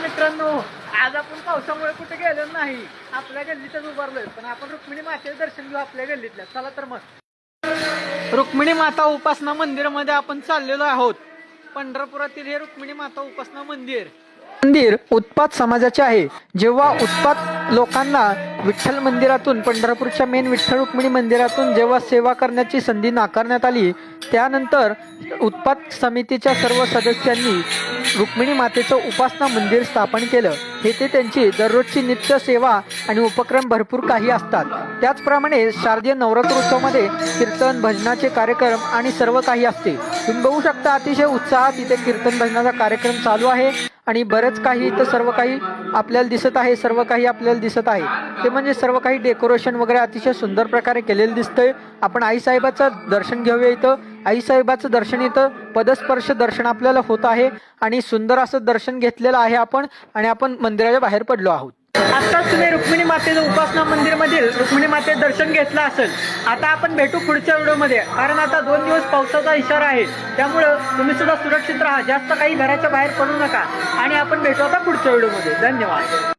मित्रांनो, आज आपण पावसामुळे कुठे गेलो नाही, आपल्या गल्लीतच उभारलोय. पण आपण रुक्मिणी मातेचं दर्शन घेऊ आपल्या गल्लीतल्या. चला तर मग रुक्मिणी माता उपासना मंदिरामध्ये आपण चाललेलो आहोत. पंढरपुरातील हे रुक्मिणी माता उपासना मंदिर उत्पात समाजाचे आहे. जेव्हा उत्पात लोकांना विठ्ठल मंदिरातून, पंढरपूरच्या मेन विठ्ठल रुक्मिणी मंदिरातून जेव्हा सेवा करण्याची संधी नाकारण्यात आली, त्यानंतर उत्पात समितीच्या सर्व सदस्यांनी रुक्मिणी मातेचं उपासना मंदिर स्थापन केलं. येथे त्यांची दररोजची नित्य सेवा आणि उपक्रम भरपूर काही असतात. त्याचप्रमाणे शारदीय नवरात्र उत्सवामध्ये कीर्तन भजनाचे कार्यक्रम आणि सर्व काही असते. तुम्ही बघू शकता अतिशय उत्साहात इथे कीर्तन भजनाचा कार्यक्रम चालू आहे आणि बरेच काही इथं सर्व काही आपल्याला दिसत आहे. ते म्हणजे सर्व काही डेकोरेशन वगैरे अतिशय सुंदर प्रकारे केलेलं दिसतंय. आपण आईसाहेबाचं दर्शन घेऊया. इथं आईसाहेबाचं दर्शन, इथं पदस्पर्श दर्शन आपल्याला होत आहे आणि सुंदर असं दर्शन घेतलेलं आहे आपण. आणि आपण मंदिराच्या बाहेर पडलो आहोत. आताच तुम्ही रुक्मिणी मातेचं उपासना मंदिर मधील रुक्मिणी मातेचं दर्शन घेतलं असेल. आता आपण भेटू पुढच्या व्हिडिओमध्ये, कारण आता 2 दिवस पावसाचा इशारा आहे. त्यामुळं तुम्ही सुद्धा सुरक्षित राहा, जास्त काही घराच्या बाहेर पडू नका. आणि आपण भेटू आता पुढच्या व्हिडिओमध्ये. धन्यवाद.